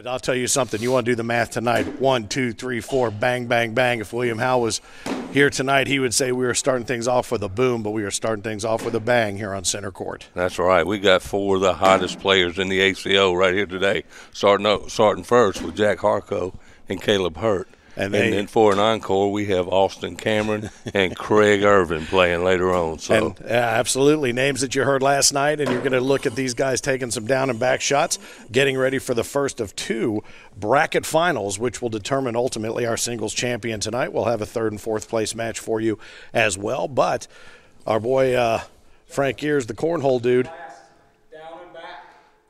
I'll tell you something. You want to do the math tonight. 1, 2, 3, 4, bang, bang, bang. If William Howe was here tonight, he would say we were starting things off with a boom, but we are starting things off with a bang here on center court. That's right. We got 4 of the hottest players in the ACO right here today, starting first with Jack Harcrow and Kaleb Hurt. And then for an encore, we have Austin Cameron and Craig Irvin playing later on. So absolutely, names that you heard last night, and you're going to look at these guys taking some down and back shots, getting ready for the first of 2 bracket finals, which will determine ultimately our singles champion tonight. We'll have a 3rd and 4th place match for you as well. But our boy Frank Gears, the cornhole dude,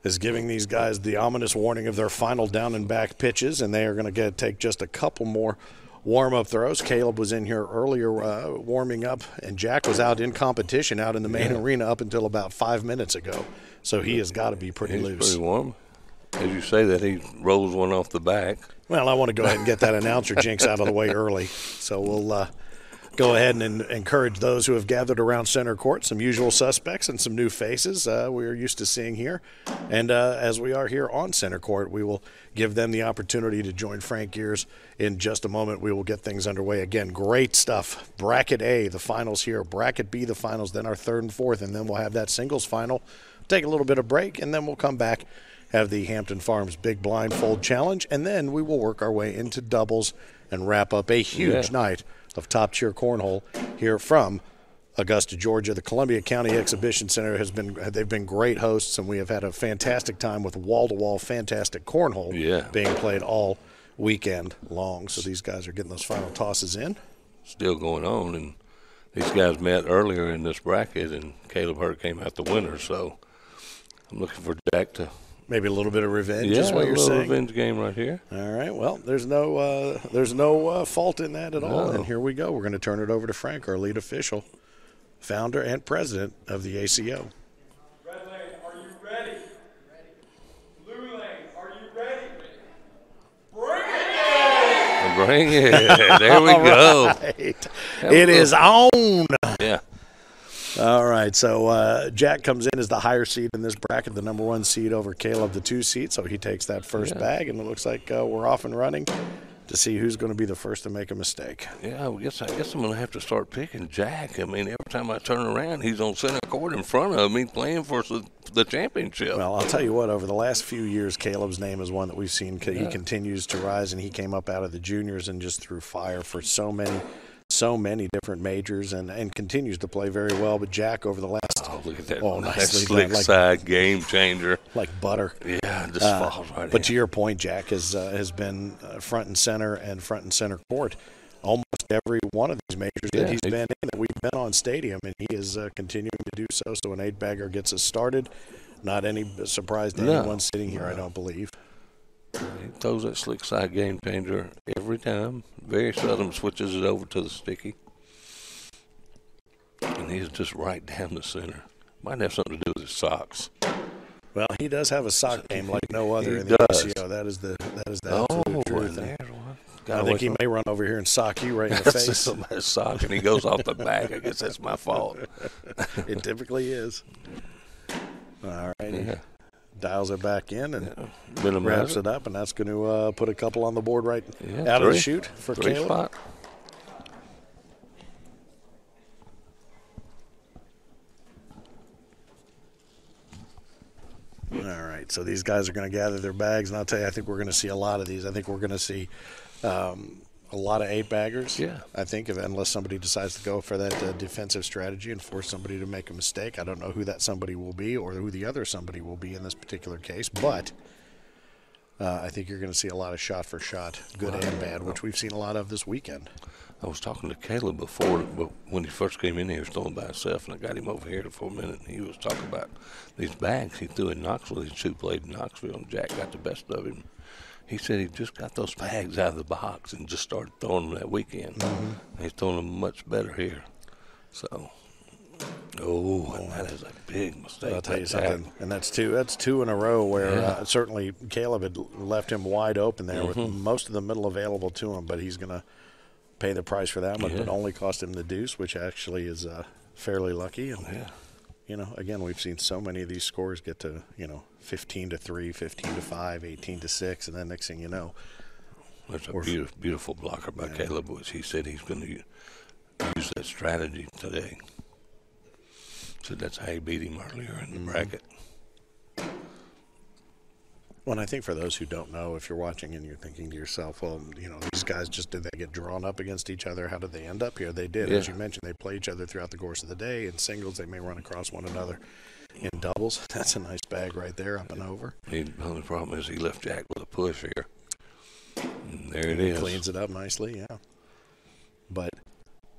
is giving these guys the ominous warning of their final down and back pitches, and they are going to take just a couple more warm-up throws. Kaleb was in here earlier warming up, and Jack was out in competition out in the main arena up until about 5 minutes ago. So he has got to be pretty loose. Pretty warm. As you say that, he rolls one off the back. Well, I want to go ahead and get that announcer jinx out of the way early. So we'll go ahead and encourage those who have gathered around center court, some usual suspects and some new faces we are used to seeing here. And as we are here on center court, we will give them the opportunity to join Frank Gears in just a moment. We will get things underway. Again, great stuff. Bracket A, the finals here. Bracket B, the finals, then our 3rd and 4th, and then we'll have that singles final. Take a little bit of break, and then we'll come back, have the Hampton Farms Big Blindfold Challenge, and then we will work our way into doubles and wrap up a huge night of top-tier cornhole here from Augusta, Georgia. The Columbia County Exhibition Center they've been great hosts, and we have had a fantastic time with wall-to-wall fantastic cornhole being played all weekend long. So these guys are getting those final tosses in. Still going on, and these guys met earlier in this bracket, and Kaleb Hurt came out the winner. So I'm looking for Jack to maybe a little bit of revenge is what you're saying. Yeah, a little revenge game right here. All right. Well, there's no fault in that at all. And here we go. We're going to turn it over to Frank, our lead official, founder and president of the ACO. Red lane, are you ready? Blue lane, are you ready? Bring it! Bring it. There we go. Right. It is on. Yeah. All right, so Jack comes in as the higher seed in this bracket, the number 1 seed over Kaleb, the 2 seed, so he takes that first bag, and it looks like we're off and running to see who's going to be the first to make a mistake. Yeah, I guess I'm going to have to start picking Jack. I mean, every time I turn around, he's on center court in front of me playing for the championship. Well, I'll tell you what, over the last few years, Kaleb's name is one that we've seen. He continues to rise, and he came up out of the juniors and just threw fire for so many different majors and continues to play very well. But Jack over the last look at that, nicely slick done, side game changer, like butter. Yeah, just falls right in. But to your point, Jack has been front and center court almost every one of these majors that he's been in, that we've been on stadium, and he is continuing to do so. So an 8-bagger gets us started. Not any surprise to anyone sitting here, I don't believe. He throws that slick side game changer every time. Very seldom switches it over to the sticky. And he's just right down the center. Might have something to do with his socks. Well, he does have a sock game like no other in the ACO. That is the absolute truth. I think he may run over here and sock you right in the face. Somebody's sock, and he goes off the back. I guess that's my fault. It typically is. All right. Yeah. Dials it back in and wraps it up, and that's going to put a couple on the board out of the chute for Kaleb. Spot. All right, so these guys are going to gather their bags, and I'll tell you, I think we're going to see a lot of these. I think we're going to see a lot of 8-baggers. Yeah. I think, unless somebody decides to go for that defensive strategy and force somebody to make a mistake. I don't know who that somebody will be or who the other somebody will be in this particular case, but I think you're going to see a lot of shot for shot, good and bad, which we've seen a lot of this weekend. I was talking to Kaleb before, but when he first came in here, he was throwing by himself, and I got him over here for a minute, and he was talking about these bags he threw in Knoxville. He 2-played in Knoxville, and Jack got the best of him. He said he just got those bags out of the box and just started throwing them that weekend. Mm-hmm. He's throwing them much better here. So, that is a big mistake. I'll tell you something, and that's two in a row where certainly Kaleb had left him wide open there with most of the middle available to him, but he's going to pay the price for that one. It only cost him the deuce, which actually is fairly lucky. And again, we've seen so many of these scores get to 15-3, 15-5, 18-6, and then next thing you know, That's a beautiful blocker by Kaleb, which he said he's going to use that strategy today. So that's how he beat him earlier in the bracket. Well, and I think for those who don't know, if you're watching and you're thinking to yourself, well, these guys did they get drawn up against each other? How did they end up here? They did. As you mentioned, they play each other throughout the course of the day. In singles, they may run across one another. In doubles, that's a nice bag right there, up and over. The only problem is he left Jack with a push here. And there it is. Cleans it up nicely, yeah. But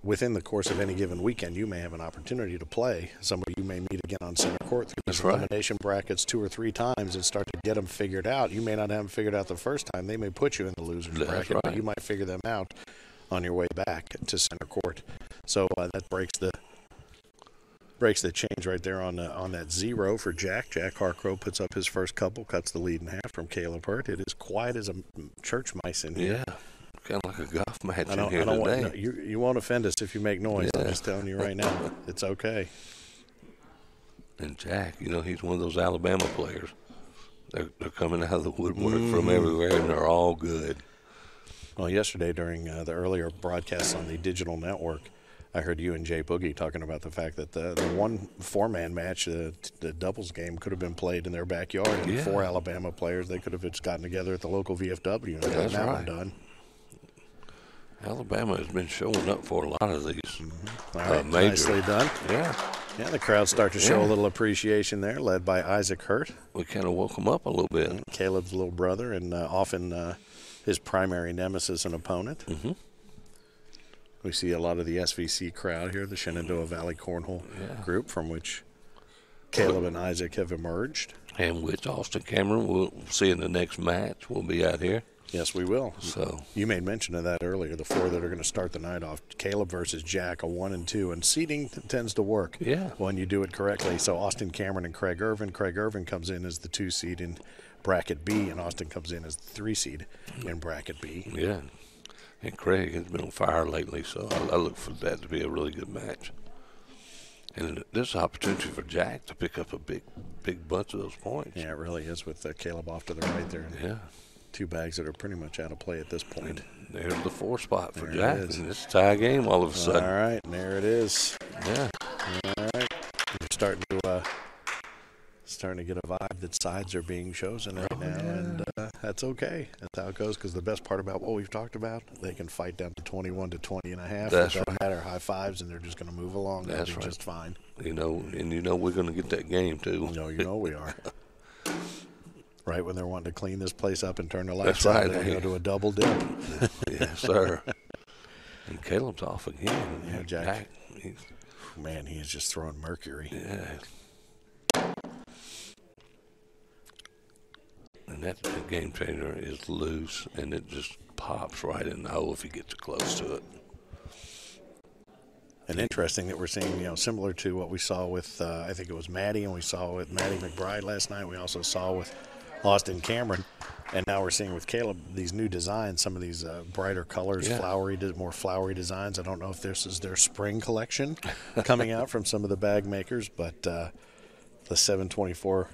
within the course of any given weekend, you may have an opportunity to play somebody you may meet again on center court through these elimination brackets 2 or 3 times and start to get them figured out. You may not have them figured out the first time. They may put you in the loser's bracket, but you might figure them out on your way back to center court. So that breaks the change right there on that 0 for Jack. Jack Harcrow puts up his first couple, cuts the lead in half from Kaleb Hurt. It is quiet as a church mice in here. Yeah. Kind of like a golf match in here today. You won't offend us if you make noise. I'm just telling you right now. It's okay. And Jack, he's one of those Alabama players. They're coming out of the woodwork from everywhere, and they're all good. Well, yesterday during the earlier broadcasts on the digital network, I heard you and Jay Boogie talking about the fact that the one 4-man match, the doubles game, could have been played in their backyard. And 4 Alabama players, they could have just gotten together at the local VFW and gotten that one done. Alabama has been showing up for a lot of these All right, majors. nicely done. Yeah. Yeah, the crowd start to show a little appreciation there, led by Isaac Hurt. We kind of woke him up a little bit. Caleb's little brother and often his primary nemesis and opponent. We see a lot of the SVC crowd here, the Shenandoah Valley Cornhole group, from which Kaleb and Isaac have emerged. And which Austin Cameron we'll see in the next match. We'll be out here. Yes, we will. So you made mention of that earlier, the 4 that are going to start the night off. Kaleb versus Jack, a 1 and 2. And seeding tends to work when you do it correctly. So Austin Cameron and Craig Irvin. Craig Irvin comes in as the 2 seed in bracket B, and Austin comes in as the 3 seed in bracket B. Yeah. And Craig has been on fire lately, so I look for that to be a really good match. And there's an opportunity for Jack to pick up a big bunch of those points. Yeah, it really is, with Kaleb off to the right there. Yeah. 2 bags that are pretty much out of play at this point. And there's the 4 spot for Jack. And it's a tie game all of a sudden. All right, and there it is. Yeah. All right. We're starting to get a vibe that sides are being chosen right now, and that's okay. That's how it goes, because the best part about what we've talked about, they can fight down to 21 to 20 and a half. That's it doesn't matter, high fives, and they're just going to move along. That's They'll be just fine. And we're going to get that game, too. No, we are. Right when they're wanting to clean this place up and turn the lights That's out, right. they go to a double dip. Yes, sir. And Caleb's off again. Yeah, Jack. Man, he is just throwing mercury. Yeah. And that game changer is loose, and it just pops right in the hole if you get too close to it. And interesting that we're seeing, similar to what we saw with, I think it was Maddie, and we saw with Maddie McBride last night. We also saw with Austin Cameron, and now we're seeing with Kaleb these new designs, some of these brighter colors, more flowery designs. I don't know if this is their spring collection coming out from some of the bag makers, but the 724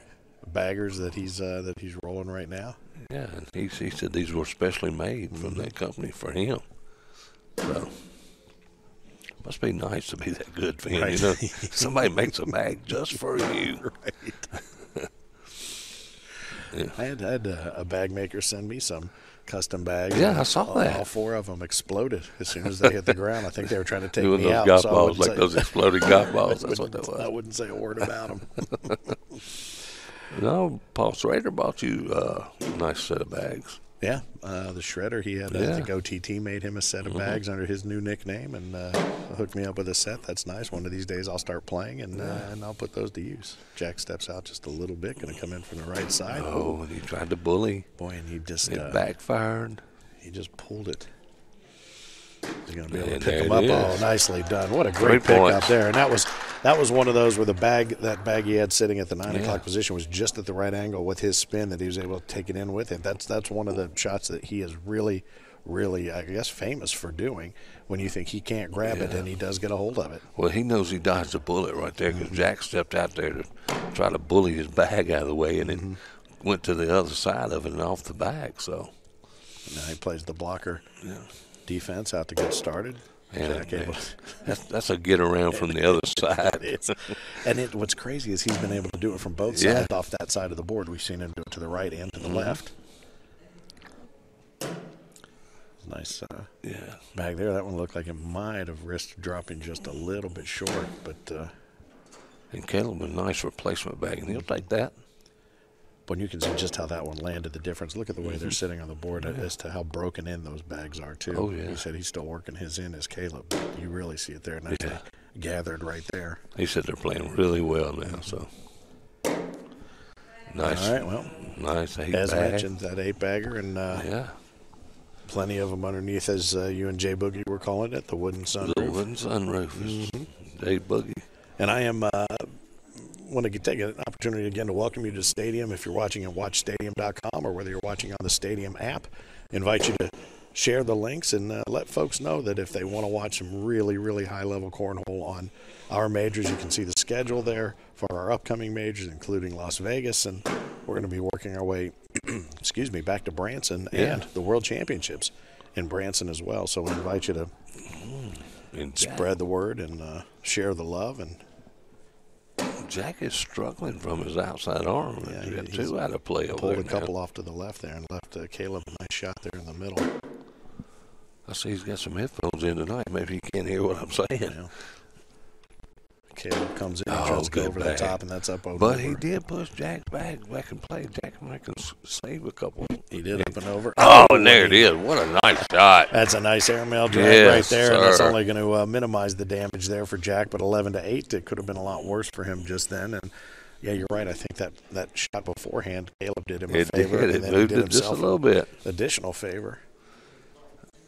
baggers that he's rolling right now. Yeah, and he said these were specially made from that company for him. So must be nice to be that good for him. Right. Somebody makes a bag just for you. Right. Yeah. I had a bag maker send me some custom bags. Yeah, I saw that. All 4 of them exploded as soon as they hit the ground. I think they were trying to take Doing me those out. golf So balls, like those exploding golf balls. That's what that was. I wouldn't say a word about them. No, Paul Schrader bought you a nice set of bags. Yeah, the shredder, he had, I think OTT made him a set of bags under his new nickname and hooked me up with a set. That's nice. One of these days I'll start playing and I'll put those to use. Jack steps out just a little bit, going to come in from the right side. Oh, and he tried to bully. Boy, and he just it backfired. He just pulled it. He's going to be able to pick him up. Oh, nicely done. What a great pick up there. And that was one of those where that bag he had sitting at the 9 o'clock position was just at the right angle with his spin that he was able to take it in with it. That's one of the shots that he has really, really, I guess, famous for doing when you think he can't grab it and he does get a hold of it. Well, he knows he dodged a bullet right there because Jack stepped out there to try to bully his bag out of the way, and it went to the other side of it and off the bag. So now he plays the blocker defense out to get started. And that's a get around from the other side. What's crazy is he's been able to do it from both sides off that side of the board. We've seen him do it to the right and to the left. Nice bag there. That one looked like it might have risked dropping just a little bit short, but and Kaleb, a nice replacement bag, and he'll take that. But you can see just how that one landed, the difference. Look at the way they're sitting on the board as to how broken in those bags are, too. Oh, yeah. He said he's still working his in as Kaleb. You really see it there, and that's gathered right there. He said they're playing really well now, so. Nice. All right, well. Nice 8 as bag. mentioned, that 8-bagger, and plenty of them underneath, as you and Jay Boogie were calling it, the wooden sunroof. The wooden sunroof is Jay Boogie. And I am want to take an opportunity again to welcome you to the stadium. If you're watching at watchstadium.com or whether you're watching on the Stadium app, invite you to share the links and let folks know that if they want to watch some really, really high-level cornhole on our majors, you can see the schedule there for our upcoming majors, including Las Vegas, and we're going to be working our way, back to Branson and the World Championships in Branson as well. So we invite you to spread the word and share the love. And Jack is struggling from his outside arm. Yeah, he got 2 out of play over there. Pulled a couple off to the left there and left Kaleb a nice shot there in the middle. I see he's got some headphones in tonight. Maybe he can't hear what I'm saying. Yeah. Kaleb comes in and tries to go over the top, and that's up over. But he did push Jack's back in play. Jack might can save a couple. He did up and over. Oh, and there it is. What a nice shot. That's a nice airmail drag right there. And that's only going to minimize the damage there for Jack, but 11-8, it could have been a lot worse for him just then. And yeah, you're right. I think that shot beforehand, Kaleb did him a favor. It moved it just a little bit. Additional favor.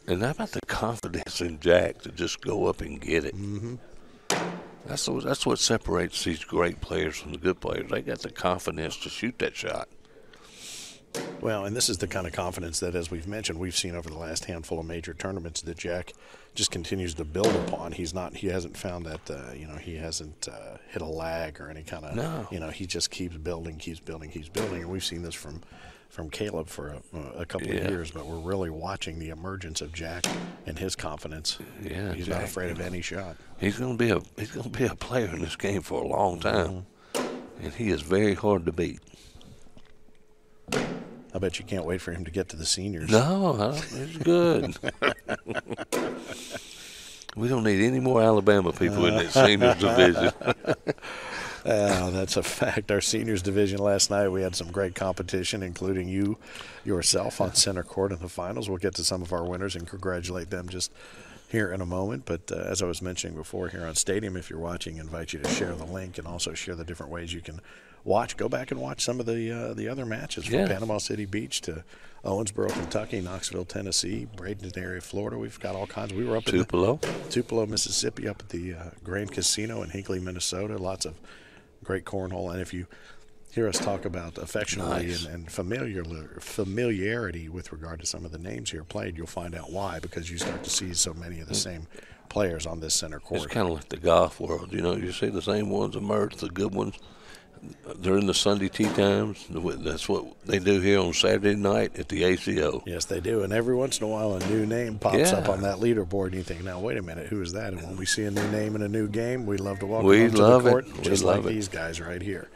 And how about the confidence in Jack to just go up and get it? Mm-hmm. That's what separates these great players from the good players. They got the confidence to shoot that shot. Well, and this is the kind of confidence that, as we've mentioned, we've seen over the last handful of major tournaments that Jack just continues to build upon. He hasn't found that, he hasn't hit a lag or any kind of, he just keeps building. And we've seen this from Kaleb for a couple of years, but we're really watching the emergence of Jack and his confidence. Yeah, he's not afraid of any shot. He's going to be a player in this game for a long time, and he is very hard to beat. I bet you can't wait for him to get to the seniors. No, it's good. We don't need any more Alabama people in that seniors division. That's a fact. Our seniors division last night, we had some great competition, including yourself on center court in the finals. We'll get to some of our winners and congratulate them just here in a moment. But as I was mentioning before, here on Stadium, if you're watching, I invite you to share the link and also share the different ways you can watch. Go back and watch some of the other matches from Panama City Beach to Owensboro, Kentucky, Knoxville, Tennessee, Bradenton area, Florida. We've got all kinds. We were up Tupelo, Mississippi, up at the Grand Casino in Hinckley, Minnesota. Lots of great cornhole. And if you hear us talk about affectionately and familiarity with regard to some of the names here played, you'll find out why, because you start to see so many of the same players on this center court. It's kind of like the golf world. You see the same ones emerge, the good ones. During the Sunday tea times, that's what they do here on Saturday night at the ACO. Yes, they do. And every once in a while, a new name pops up on that leaderboard, and you think, now, wait a minute, who is that? And when we see a new name in a new game, we love to welcome them to the court, just like these guys right here.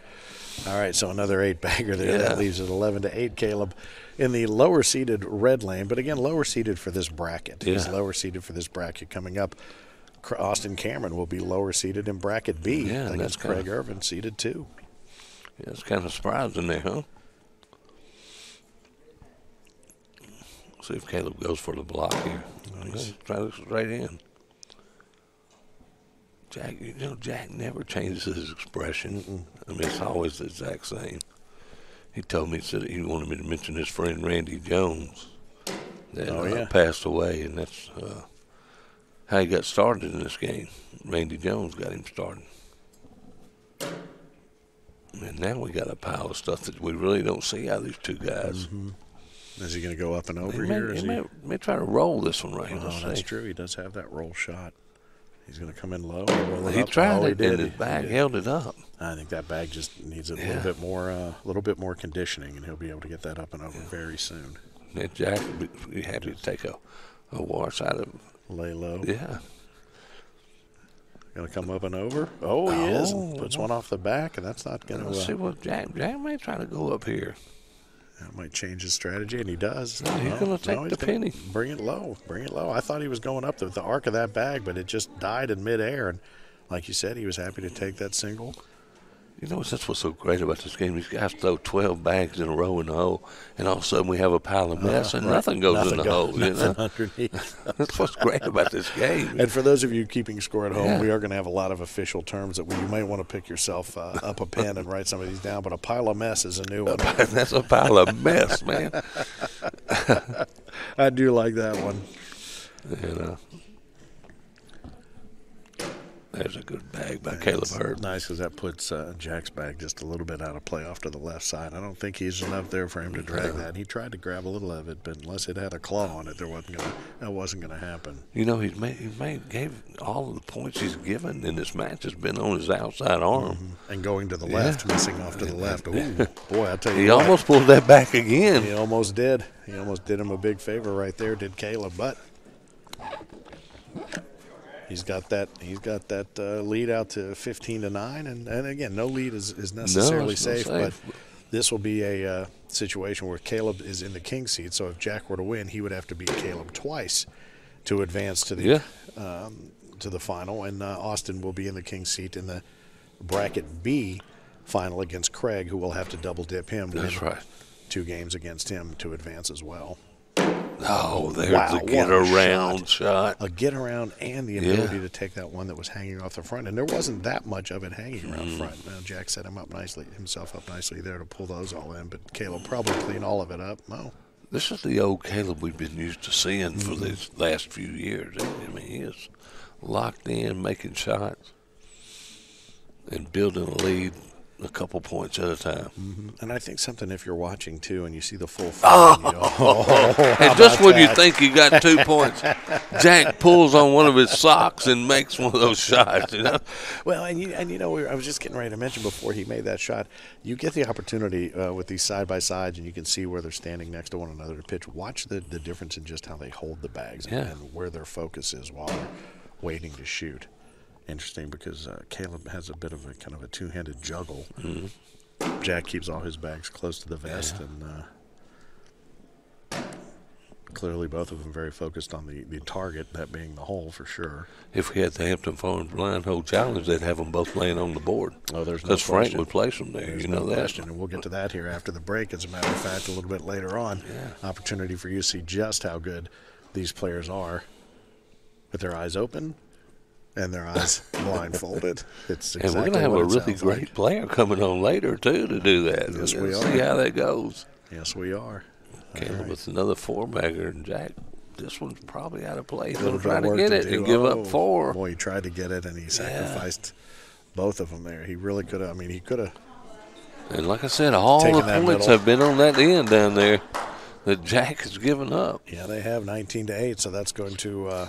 All right, so another 8-bagger there. That leaves it 11-8. Kaleb in the lower-seeded red lane, but again, lower-seeded for this bracket. He's lower-seeded for this bracket coming up. Austin Cameron will be lower-seeded in bracket B against Craig Irvin, seeded 2. Yeah, it's kind of surprising there, huh? See if Kaleb goes for the block here. Nice. Try to look straight in. Jack, Jack never changes his expression. I mean, it's always the exact same. He told me, he wanted me to mention his friend Randy Jones that passed away, and that's how he got started in this game. Randy Jones got him started. And now we got a pile of stuff that we really don't see out of these two guys. Is he going to go up and over He here? may try to roll this one right here. Oh, that's true. He does have that roll shot. He's going to come in low. He tried it, and his bag held it up. I think that bag just needs a little bit more conditioning, and he'll be able to get that up and over very soon. And Jack will be happy to take a wash out of him. Lay low. Yeah. Going to come up and over. Oh, he is. Puts one off the back, and that's not going to. Let's see what Jack may try to go up here. That might change his strategy, and he does. No, he's going to take the penny. Bring it low. Bring it low. I thought he was going up the arc of that bag, but it just died in midair. And like you said, he was happy to take that single. You know, that's what's so great about this game. These guys throw 12 bags in a row in the hole, and all of a sudden we have a pile of mess, and nothing goes in the hole. You know? Underneath. That's what's great about this game. And for those of you keeping score at home, we are going to have a lot of official terms that you might want to pick yourself up a pen and write some of these down, but a pile of mess is a new one. That's a pile of mess, man. I do like that one. And, there's a good bag by Kaleb Hurd. Nice, because that puts Jack's bag just a little bit out of play off to the left side. I don't think he's enough there for him to drag that. He tried to grab a little of it, but unless it had a claw on it, that wasn't going to happen. You know, he gave all of the points he's given in this match has been on his outside arm. Mm-hmm. And going to the left, missing off to the left. Ooh, boy, I tell you he almost pulled that back again. He almost did. He almost did him a big favor right there, did Kaleb, but he's got that lead out to 15-9, and again, no lead is necessarily safe, but this will be a situation where Kaleb is in the king seat. So if Jack were to win, he would have to beat Kaleb twice to advance to the final, and Austin will be in the king seat in the bracket B final against Craig, who will have to double dip him. That's right. 2 games against him to advance as well. Oh, there's a get-around shot. A get-around and the ability to take that one that was hanging off the front. And there wasn't that much of it hanging around front. Now, Jack set himself up nicely there to pull those all in, but Kaleb probably cleaned all of it up. No. This is the old Kaleb we've been used to seeing for these last few years. I mean, he is locked in, making shots, and building a lead a couple points at a time. Mm-hmm. And I think something, if you're watching too and you see the full and just when you think you got 2 points, Jack pulls on one of his socks and makes one of those shots. You know? Well, I was just getting ready to mention before he made that shot, you get the opportunity with these side-by-sides, and you can see where they're standing next to one another to pitch. Watch the difference in just how they hold the bags and where their focus is while they're waiting to shoot. Interesting, because Kaleb has a bit of a kind of a two-handed juggle. Mm-hmm. Jack keeps all his bags close to the vest, and clearly both of them very focused on the target, that being the hole for sure. If we had the Hampton Farms Blind Hole Challenge, they'd have them both laying on the board. Oh, there's no question. Because Frank would place them there. There's you know no that. question, and we'll get to that here after the break. As a matter of fact, a little bit later on, opportunity for you to see just how good these players are with their eyes open and their eyes blindfolded. It's exactly and we're going to have a really great player coming on later, too, to do that. Yes, we are. See how that goes. Yes, we are. Kaleb with another 4-bagger, and Jack, this one's probably out of play. He'll try to get it and give up 4. Boy, he tried to get it, and he sacrificed both of them there. He really could have. I mean, he could have. And like I said, all the points have been on that end down there that Jack has given up. Yeah, they have 19-8, so that's going to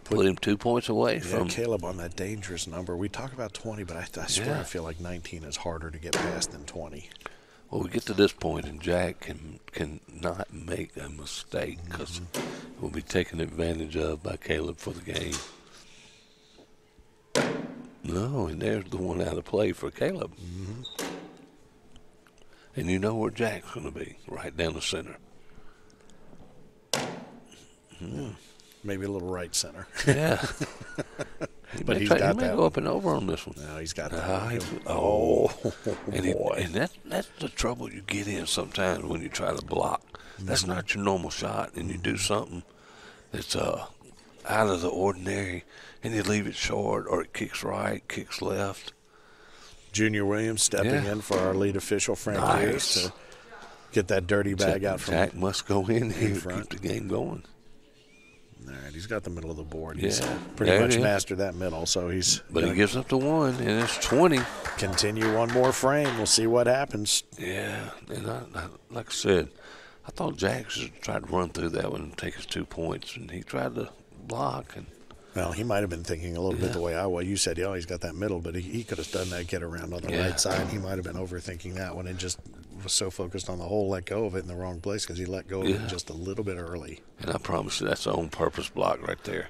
put him 2 points away from Kaleb on that dangerous number. We talk about 20, but I swear I feel like 19 is harder to get past than 20. Well, we get to this point, and Jack can not make a mistake because we'll be taken advantage of by Kaleb for the game. No, and there's the one out of play for Kaleb. Mm-hmm. And you know where Jack's going to be, right down the center. Mm. Maybe a little right center. Yeah. But he may go up and over on this one. No, he's got that. And that's the trouble you get in sometimes when you try to block. That's not your normal shot, and you do something that's out of the ordinary, and you leave it short, or it kicks right, kicks left. Junior Williams stepping in for our lead official, Frank Hughes, to get that dirty bag out from Jack must go in here and keep the game going. All right, he's got the middle of the board. Yeah, He's pretty much mastered that middle, so he's. But he gives up to 1, and it's 20. Continue one more frame. We'll see what happens. Yeah, and I like I said, I thought Jack should try to run through that one and take his 2 points, and he tried to block. And well, he might have been thinking a little bit the way I was. You said, oh, he's got that middle, but he could have done that get around on the right side. He might have been overthinking that one and just was so focused on the hole, let go of it in the wrong place because he let go of it just a little bit early. And I promise you, that's the on-purpose block right there.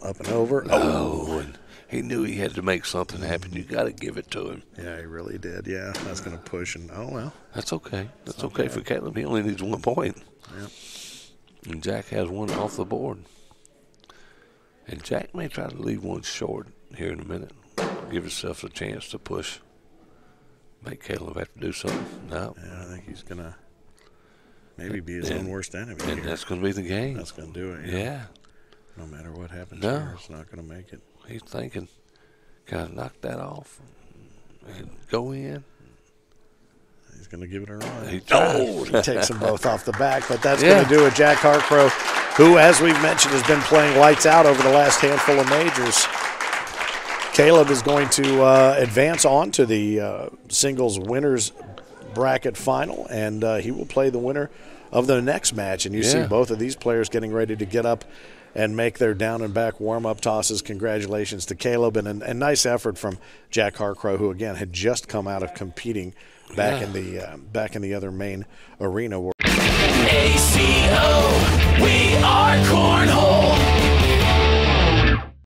Up and over. Oh, and he knew he had to make something happen. You got to give it to him. Yeah, he really did. Yeah, that's going to push. And oh, well. That's okay. That's okay for Kaleb. He only needs 1 point. Yep. And Jack has 1 off the board. And Jack may try to leave 1 short here in a minute. Give himself a chance to push. Make Kaleb have to do something. No. Yeah, I think he's going to maybe be his own worst enemy. And here. that's going to be the game. That's going to do it. Yeah. No matter what happens No. here, it's not going to make it. He's thinking, can I knock that off and go in? He's going to give it a run. He tries. Oh, he takes them both off the back, but that's going to do it. Jack Harcrow, who, as we've mentioned, has been playing lights out over the last handful of majors. Kaleb is going to advance on to the singles winners bracket final, and he will play the winner of the next match. And you see both of these players getting ready to get up and make their down and back warm-up tosses. Congratulations to Kaleb, and a nice effort from Jack Harcrow, who again had just come out of competing back in the other main arena. ACO, we are Cornhole.